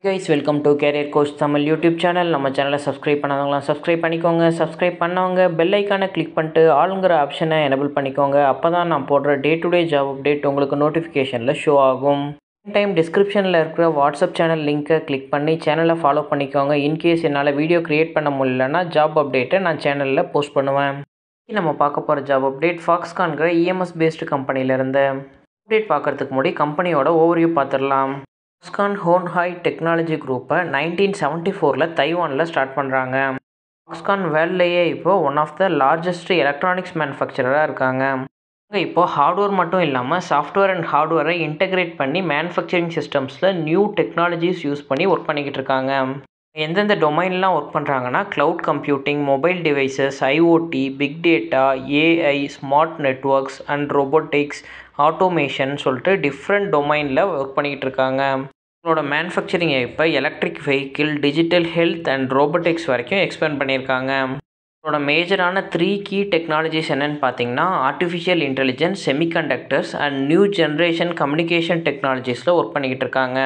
Guys, welcome to Career Coach Tamil YouTube channel. நம்ம சேனலை subscribe பண்ணாதவங்களாம் subscribe பண்ணிக்கோங்க. Subscribe பண்ணவங்க பெல் ஐக்கானை கிளிக் பண்ணிட்டு ஆளுங்கிற ஆப்ஷனை எனபிள் பண்ணிக்கோங்க. அப்போ தான் நான் போடுற day to day job update உங்களுக்கு நோட்டிஃபிகேஷனில் ஷோ ஆகும். டைம் டிஸ்கிரிப்ஷனில் இருக்கிற வாட்ஸ்அப் சேனல் லிங்க்கை கிளிக் பண்ணி சேனலை ஃபாலோ பண்ணிக்கோங்க. இன்கேஸ் என்னால் வீடியோ க்ரியேட் பண்ண முடியலன்னா ஜாப் அப்டேட்டை நான் சேனலில் போஸ்ட் பண்ணுவேன். நம்ம பார்க்க போகிற ஜாப் அப்டேட் ஃபாக்ஸ்கான்கிற இஎம்எஸ் பேஸ்டு கம்பெனியிலேருந்து. அப்டேட் பார்க்குறதுக்கு முன்னாடி கம்பெனியோட ஓவர்வியூ பார்த்துடலாம். ஃபாக்ஸ்கான் ஹோன்ஹாய் டெக்னாலஜி குரூப்பை 1974 தைவானில் ஸ்டார்ட் பண்ணுறாங்க. ஃபாக்ஸ்கான் வேர்ல்ட்லேயே இப்போது one of the largest electronics மேனுஃபேக்சரராக இருக்காங்க. இப்போது ஹார்ட்வேர் மட்டும் இல்லாமல் சாஃப்ட்வேர் அண்ட் ஹார்ட்வேரை இன்டெகிரேட் பண்ணி மேனுஃபேக்சரிங் சிஸ்டம்ஸில் நியூ டெக்னாலஜிஸ் யூஸ் பண்ணி ஒர்க் பண்ணிக்கிட்டு இருக்காங்க. எந்தெந்த டொமைன்லாம் ஒர்க் பண்ணுறாங்கன்னா cloud computing, mobile devices, IoT, big data, AI, smart networks and robotics, automation சொல்லிட்டு டிஃப்ரெண்ட் டொமைனில் ஒர்க் பண்ணிக்கிட்டு இருக்காங்க. அவங்களோட மேனுஃபேக்சரிங் இப்போ electric vehicle, digital health and robotics வரைக்கும் எக்ஸ்பேண்ட் பண்ணியிருக்காங்க. அவங்களோட மேஜரான 3 கீ டெக்னாலஜிஸ் என்னென்னு பார்த்தீங்கன்னா artificial intelligence, semiconductors and new generation communication டெக்னாலஜிஸில் ஒர்க் பண்ணிக்கிட்டு இருக்காங்க.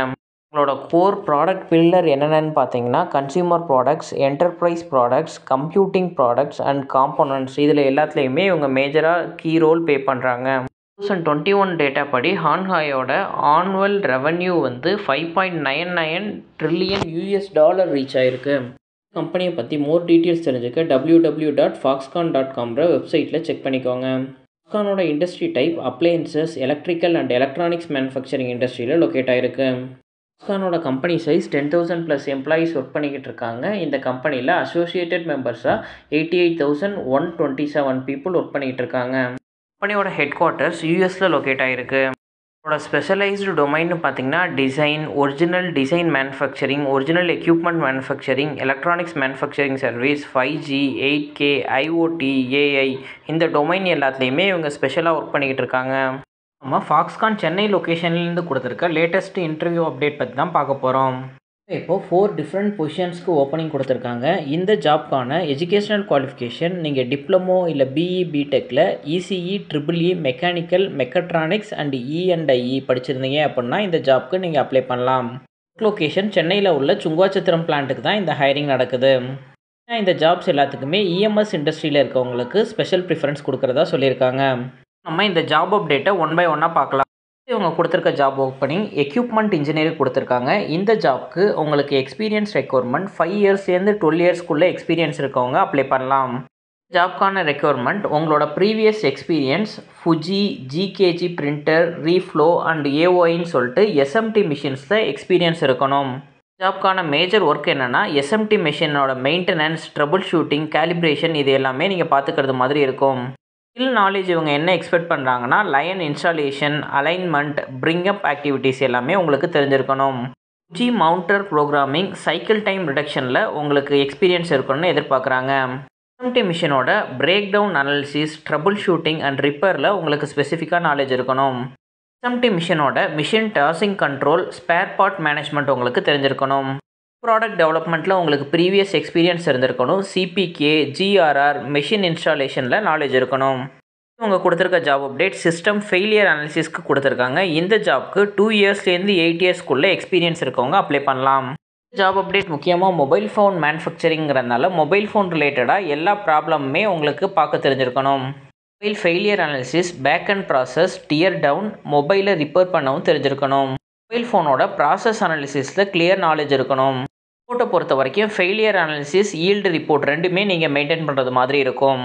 அவங்களோட கோர் ப்ராடக்ட் பில்லர் என்னென்னு பார்த்தீங்கன்னா consumer products, enterprise products, computing products and components, இதில் எல்லாத்துலேயுமே இவங்க மேஜராக கீ ரோல் ப்ளே பண்ணுறாங்க. 2021 டேட்டா படி ஹான்ஹாயோட ஆனுவல் ரெவன்யூ வந்து $5.99 ட்ரில்லியன் ரீச் ஆயிருக்கு. கம்பெனியை பற்றி மோர் டீட்டெயில்ஸ் தெரிஞ்சுக்க www.foxconn.com வெப்சைட்டில் செக் பண்ணிக்கோங்க. ஃபாக்ஸ்கானோட industry type appliances, electrical and electronics manufacturing இண்டஸ்ட்ரியில் லொக்கேட் ஆயிருக்கு. ஃபாக்ஸ்கானோட கம்பெனி சைஸ் 10,000+ எம்ப்ளாயீஸ் ஒர்க் பண்ணிக்கிட்டு இருக்காங்க. இந்த கம்பெனியில் அசோசியேட்டட் மெம்பர்ஸாக 88,127 பீப்புள் ஒர்க் பண்ணிக்கிட்டு இருக்காங்க. கம்பெனியோட ஹெட் குவார்ட்டர்ஸ் யூஎஸில் லொக்கேட் ஆகிருக்கு. இதோட ஸ்பெஷலைஸ்டு டொமைன்னு பார்த்தீங்கன்னா design, original design manufacturing, original equipment manufacturing, electronics manufacturing service, 5G, 8K, IoT, AI, இந்த டொமைன் எல்லாத்துலேயுமே இவங்க ஸ்பெஷலாக ஒர்க் பண்ணிக்கிட்டு இருக்காங்க. நம்ம ஃபாக்ஸ்கான் சென்னை லொக்கேஷன்லேருந்து கொடுத்துருக்க லேட்டஸ்ட் இன்டர்வியூ அப்டேட் பற்றி தான் பார்க்க போகிறோம். இப்போது 4 டிஃப்ரெண்ட் பொசிஷன்ஸ்க்கு ஓப்பனிங் கொடுத்துருக்காங்க. இந்த ஜாப்க்கான எஜுகேஷனல் குவாலிஃபிகேஷன் நீங்கள் டிப்ளமோ இல்லை பிஇ, பிடெக்கில் ECE, triple E, mechanical, mechatronics and EIE படிச்சிருந்தீங்க அப்படின்னா இந்த ஜாப்க்கு நீங்கள் அப்ளை பண்ணலாம். லொக்கேஷன் சென்னையில் உள்ள சுங்காச்சத்திரம் பிளான்ட்டுக்கு தான் இந்த ஹைரிங் நடக்குது. இந்த ஜாப்ஸ் எல்லாத்துக்குமே இஎம்எஸ் இண்டஸ்ட்ரியில் இருக்கவங்களுக்கு ஸ்பெஷல் ப்ரிஃபரன்ஸ் கொடுக்குறதா சொல்லியிருக்காங்க. நம்ம இந்த ஜாப் அப்டேட்டை 1 by 1 பார்க்கலாம். இவங்க கொடுத்துருக்க ஜாப் ஓப்பனிங் எக்யூப்மெண்ட் இன்ஜினியரிங் கொடுத்துருக்காங்க. இந்த ஜாப்க்கு உங்களுக்கு எக்ஸ்பீரியன்ஸ் ரெக்யர்மெண்ட் 5 இயர்ஸ்லேருந்து 12 இயர்ஸ்க்குள்ளே எக்ஸ்பீரியன்ஸ் இருக்கவங்க அப்ளை பண்ணலாம். ஜாப்க்கான ரெக்யர்மெண்ட் உங்களோட previous experience Fuji, GKG printer, reflow and ஏஓஐன்னு சொல்லிட்டு எஸ்எம்டி மிஷின்ஸில் எக்ஸ்பீரியன்ஸ் இருக்கணும். ஜாப்க்கான மேஜர் ஒர்க் என்னென்னா எஸ்எம்டி மிஷினோட மெயின்டெனன்ஸ், ட்ரபுள் ஷூட்டிங், கேலிப்ரேஷன், இது எல்லாமே நீங்கள் பார்த்துக்கிறது மாதிரி இருக்கும். ஸ்கில் நாலேஜ் இவங்க என்ன எக்ஸ்பெக்ட் பண்ணுறாங்கன்னா line installation, alignment, bring up activities எல்லாமே உங்களுக்கு தெரிஞ்சிருக்கணும். G mounter programming, cycle time ரிடக்ஷனில் உங்களுக்கு எக்ஸ்பீரியன்ஸ் இருக்கணும்னு எதிர்பார்க்குறாங்க. எஸ்எம்டி மிஷினோட break down analysis, trouble shooting and ரிப்பேரில் உங்களுக்கு ஸ்பெசிஃபிக்காக நாலேஜ் இருக்கணும். எஸ்எம்டி மிஷினோட machine dosing control, spare part management உங்களுக்கு தெரிஞ்சிருக்கணும். ப்ராடக்ட் டெவலப்மெண்ட்டில் உங்களுக்கு ப்ரீவியஸ் எக்ஸ்பீரியன்ஸ் இருந்திருக்கணும். சிபிகே, ஜிஆர்ஆர், மெஷின் இன்ஸ்டாலேஷனில் நாலேஜ் இருக்கணும். இவங்க கொடுத்துருக்க ஜாப் அப்டேட் சிஸ்டம் ஃபெயிலியர் அனாலிசிஸ்க்கு கொடுத்துருக்காங்க. இந்த ஜாப்க்கு 2 இயர்ஸ்லேருந்து 8 இயர்ஸ்க்குள்ளே எக்ஸ்பீரியன்ஸ் இருக்கவங்க அப்ளை பண்ணலாம். ஜாப் அப்டேட் முக்கியமாக மொபைல் ஃபோன் மேனுஃபேக்சரிங்கிறதுனால மொபைல் ஃபோன் ரிலேட்டடாக எல்லா ப்ராப்ளமுமே உங்களுக்கு பார்க்க தெரிஞ்சிருக்கணும். Mobile failure analysis, pack and process, tear down, மொபைலை ரிப்பேர் பண்ணவும் தெரிஞ்சிருக்கணும். மொபைல் ஃபோனோட ப்ராசஸ் அனாலிசிஸில் கிளியர் நாலேஜ் இருக்கணும். ரிப்போர்ட்டை பொறுத்த வரைக்கும் ஃபெயிலியர் அனாலிசிஸ், ஈல்டு ரிப்போர்ட் ரெண்டுமே நீங்கள் மெயின்டைன் பண்ணுறது மாதிரி இருக்கும்.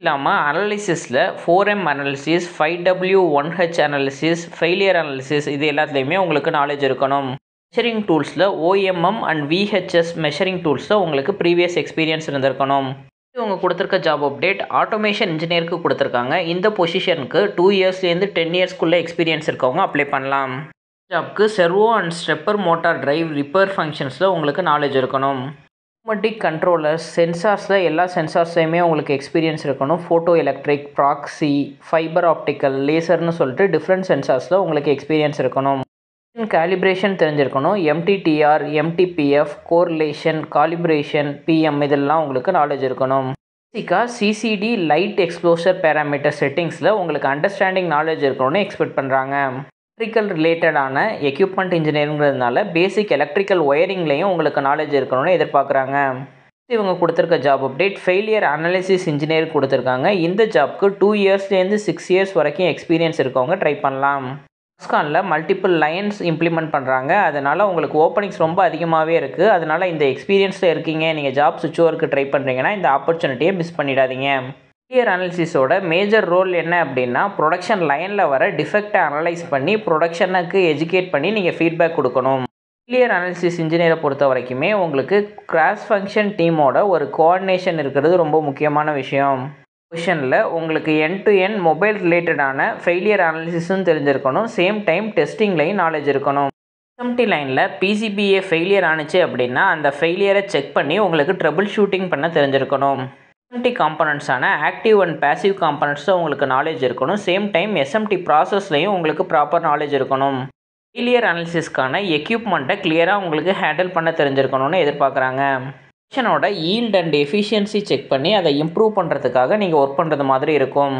இல்லாமல் அனாலிசிஸில் 4M analysis, 5W1H analysis, failure analysis, இது எல்லாத்துலேயுமே உங்களுக்கு நாலேஜ் இருக்கணும். மெஷரிங் டூல்ஸில் OMM அண்ட் VHS மெஷரிங் டூல்ஸில் உங்களுக்கு ப்ரீவியஸ் எக்ஸ்பீரியன்ஸ் இருந்திருக்கணும். இவங்க கொடுத்துருக்க ஜாப் அப்டேட் ஆட்டோமேஷன் இன்ஜினியருக்கு கொடுத்துருக்காங்க. இந்த பொசிஷனுக்கு 2 இயர்ஸ்லேருந்து 10 இயர்ஸ்க்குள்ளே எக்ஸ்பீரியன்ஸ் இருக்கவங்க அப்ளை பண்ணலாம். ஜாப்க்கு servo and stepper motor drive repair ஃபங்க்ஷன்ஸில் உங்களுக்கு நாலேஜ் இருக்கணும். ஆட்டோமேட்டிக் கண்ட்ரோலர்ஸ், சென்சார்ஸில் எல்லா சென்சார்ஸ்லையுமே உங்களுக்கு எக்ஸ்பீரியன்ஸ் இருக்கணும். Photo electric, proxy, fibre optical, லேசர்னு சொல்லிட்டு டிஃப்ரெண்ட் சென்சார்ஸில் உங்களுக்கு எக்ஸ்பீரியன்ஸ் இருக்கணும். கேலிப்ரேஷன் தெரிஞ்சிருக்கணும். MTTR, MTPF, correlation, calibration, PM இதெல்லாம் உங்களுக்கு நாலேஜ் இருக்கணும். பேசிக்காக CCD லைட் எக்ஸ்ப்ளோஷர் பேராமீட்டர் செட்டிங்ஸில் உங்களுக்கு அண்டர்ஸ்டாண்டிங் நாலேஜ் இருக்கணும்னு எக்ஸ்பெக்ட் பண்ணுறாங்க. எலக்ட்ரிக்கல் ரிலேட்டடான எக்யூப்மெண்ட் இன்ஜினியரிங்கிறதுனால பேசிக் எலக்ட்ரிக்கல் ஒயரிங்லேயும் உங்களுக்கு நாலேஜ் இருக்கணும்னு எதிர்பார்க்குறாங்க. இவங்க கொடுத்துருக்க job update failure analysis engineer கொடுத்துருக்காங்க. இந்த ஜாப்க்கு 2 இயர்ஸ்லேருந்து 6 இயர்ஸ் வரைக்கும் எக்ஸ்பீரியன்ஸ் இருக்கவங்க ட்ரை பண்ணலாம். ஃபாக்ஸ்கானில் மல்டிபிள் லைன்ஸ் இம்ப்ளிமெண்ட் பண்ணுறாங்க. அதனால் உங்களுக்கு ஓப்பனிங்ஸ் ரொம்ப அதிகமாகவே இருக்குது. அதனால் இந்த எக்ஸ்பீரியன்ஸில் இருக்கீங்க, நீங்கள் ஜாப் சுவிட்ச் ஓவருக்கு ட்ரை பண்ணுறீங்கன்னா இந்த ஆப்பர்ச்சுனிட்டியை மிஸ் பண்ணிடாதீங்க. ஃபெயிலியர் அனாலிசிஸோட மேஜர் ரோல் என்ன அப்படின்னா, ப்ரொடக்ஷன் லைனில் வர டிஃபெக்டை அனலைஸ் பண்ணி ப்ரொடக்ஷனுக்கு எஜுகேட் பண்ணி நீங்கள் ஃபீட்பேக் கொடுக்கணும். ஃபெயிலியர் அனாலிசிஸ் இன்ஜினியரை பொறுத்த வரைக்குமே உங்களுக்கு கிராஸ் ஃபங்க்ஷன் டீமோட ஒரு கோஆர்டினேஷன் இருக்கிறது ரொம்ப முக்கியமான விஷயம். பொசிஷனில் உங்களுக்கு எண்ட் டு எண்ட் மொபைல் ரிலேட்டடான ஃபெயிலியர் அனாலிசிஸும் தெரிஞ்சிருக்கணும். சேம் டைம் டெஸ்டிங்லையும் நாலேஜ் இருக்கணும். எஸ்எம்டி லைனில் பிசிபிஏ ஃபெயிலியர் ஆணுச்சு அப்படின்னா அந்த ஃபெயிலியரை செக் பண்ணி உங்களுக்கு ட்ரபிள் ஷூட்டிங் பண்ண தெரிஞ்சிருக்கணும். எஸ்எம்டி காம்பனண்ட்ஸான ஆக்டிவ் அண்ட் பேசிவ் காம்பனண்ட்ஸில் உங்களுக்கு நாலேஜ் இருக்கணும். சேம் டைம் எஸ்எம்டி ப்ராசஸ்லையும் உங்களுக்கு ப்ராப்பர் நாலேஜ் இருக்கணும். ஃபெயிலியர் அனாலிசிஸ்க்கான எக்யூப்மெண்ட்டை கிளியராக உங்களுக்கு ஹேண்டில் பண்ண தெரிஞ்சிருக்கணும்னு எதிர்பார்க்குறாங்க. மிஷினோட ஈல்ட் அண்ட் எஃபிஷியன்சி செக் பண்ணி அதை இம்ப்ரூவ் பண்ணுறதுக்காக நீங்கள் ஒர்க் பண்ணுறது மாதிரி இருக்கும்.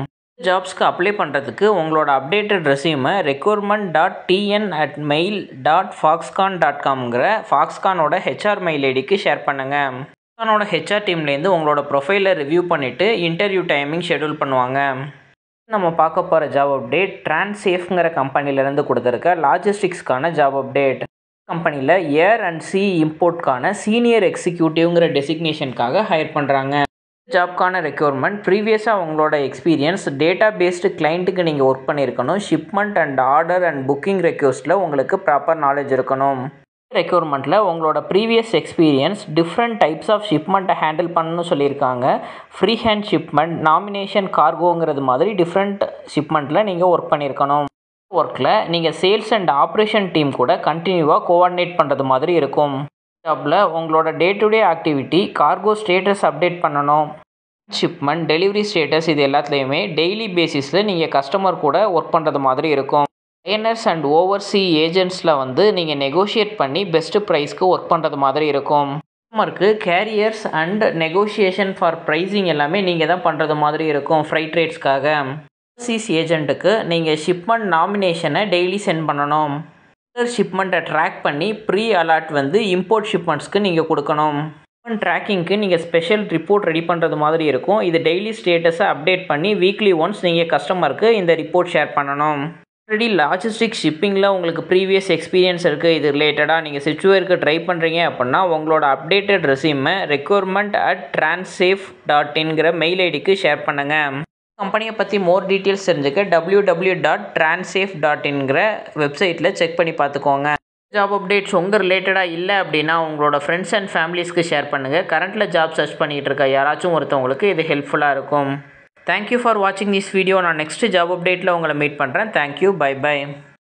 ஜாப்ஸ்க்கு அப்ளை பண்ணுறதுக்கு உங்களோட அப்டேட்டட் ரெஸ்யூமை recruitment.tn@mail.foxconn.comங்கிற ஃபாக்ஸ்கானோட ஹெச்ஆர் மெயில் ஐடிக்கு ஷேர் பண்ணுங்கள். ஃபாக்ஸ்கானோட ஹெச்ஆர் டீம்லேருந்து உங்களோட ப்ரொஃபைலை ரிவ்யூ பண்ணிவிட்டு இன்டர்வியூ டைமிங் ஷெடியூல் பண்ணுவாங்க. நம்ம பார்க்க போகிற ஜாப் அப்டேட் ட்ரான்சேஃப்ங்கிற கம்பெனிலேருந்து கொடுத்துருக்க லாஜிஸ்டிக்ஸ்க்கான ஜாப் அப்டேட். கம்பெனியில் ஏர் அண்ட் சி இம்போர்ட்கான சீனியர் எக்ஸிக்யூட்டிவ்ங்கிற டெசிக்னேஷனுக்காக ஹையர் பண்ணுறாங்க. ஜாப்க்கான ரெக்யர்மெண்ட் ப்ரீவியஸாக உங்களோட எக்ஸ்பீரியன்ஸ் டேட்டா பேஸ்டு கிளைண்ட்டுக்கு நீங்கள் ஒர்க் பண்ணியிருக்கணும். Shipment and order and booking ரெக்வஸ்ட்டில் உங்களுக்கு ப்ராப்பர் நாலேஜ் இருக்கணும். ரெக்யர்மெண்ட்டில் உங்களோட previous experience different types of ஷிப்மெண்ட்டை ஹேண்டில் பண்ணணும்னு சொல்லியிருக்காங்க. ஃப்ரீ ஹேண்ட் ஷிப்மெண்ட், நாமினேஷன், கார்கோங்கிறது மாதிரி டிஃப்ரெண்ட் ஷிப்மெண்ட்டில் நீங்கள் ஒர்க் பண்ணியிருக்கணும். ஒர்க்கில் நீங்கள் சேல்ஸ் அண்ட் ஆப்ரேஷன் டீம் கூட கண்டினியூவாக கோஆர்டினேட் பண்ணுறது மாதிரி இருக்கும். ஜாப்பில் உங்களோட day to day activity cargo status update பண்ணணும். ஷிப்மெண்ட், டெலிவரி ஸ்டேட்டஸ் இது எல்லாத்துலேயுமே டெய்லி பேசிஸில் நீங்கள் கஸ்டமர் கூட ஒர்க் பண்ணுறது மாதிரி இருக்கும். லைனர்ஸ் அண்ட் ஓவர்சி ஏஜென்ட்ஸில் நீங்கள் நெகோஷியேட் பண்ணி பெஸ்ட்டு ப்ரைஸ்க்கு ஒர்க் பண்ணுறது மாதிரி இருக்கும். கஸ்டமருக்கு carriers and negotiation for pricing எல்லாமே நீங்கள் தான் பண்ணுறது மாதிரி இருக்கும் ஃப்ரைட் ரேட்ஸ்க்காக. ஓவர்சீஸ் ஏஜென்ட்டுக்கு நீங்கள் ஷிப்மெண்ட் நாமினேஷனை டெய்லி சென்ட் பண்ணணும். ஷிப்மெண்ட்டை ட்ராக் பண்ணி ப்ரீ அலர்ட் இம்போர்ட் ஷிப்மெண்ட்ஸ்க்கு நீங்கள் கொடுக்கணும். ஷிப்மெண்ட் ட்ராக்கிங்க்கு நீங்கள் ஸ்பெஷல் ரிப்போர்ட் ரெடி பண்ணுறது மாதிரி இருக்கும். இது டெய்லி ஸ்டேட்டஸை அப்டேட் பண்ணி வீக்லி ஒன்ஸ் நீங்கள் கஸ்டமருக்கு இந்த ரிப்போர்ட் ஷேர் பண்ணணும். ஆல்ரெடி லாஜிஸ்டிக் ஷிப்பிங்கில் உங்களுக்கு ப்ரீவியஸ் எக்ஸ்பீரியன்ஸ் இருக்குது. இது ரிலேட்டடாக நீங்கள் சிச்சுவேருக்கு ட்ரை பண்ணுறீங்க அப்படின்னா உங்களோட அப்டேட்டட் ரெஸ்யூமை recruitment@transafe.in மெயில் ஐடிக்கு ஷேர் பண்ணுங்கள். கம்பெனியை பற்றி மோர் டீட்டெயில்ஸ் தெரிஞ்சுக்க www.transafe.in வெப்சைட்டில் செக் பண்ணி பார்த்துக்கோங்க. ஜாப் அப்டேட்ஸ் உங்கள் ரிலேட்டடாக இல்லை அப்படின்னா உங்களோட ஃப்ரெண்ட்ஸ் அண்ட் ஃபேமிலிஸ்க்கு ஷேர் பண்ணுங்கள். கரண்ட்டில் ஜாப் சர்ச் பண்ணிகிட்டு இருக்க யாராச்சும் ஒருத்தவங்களுக்கு இது ஹெல்ப்ஃபுல்லாக இருக்கும். தேங்க்யூ ஃபார் வாட்சிங் திஸ் வீடியோ. நான் நெக்ஸ்ட் ஜாப் அப்டேட்டில் உங்களை மீட் பண்ணுறேன். Thank you, bye by.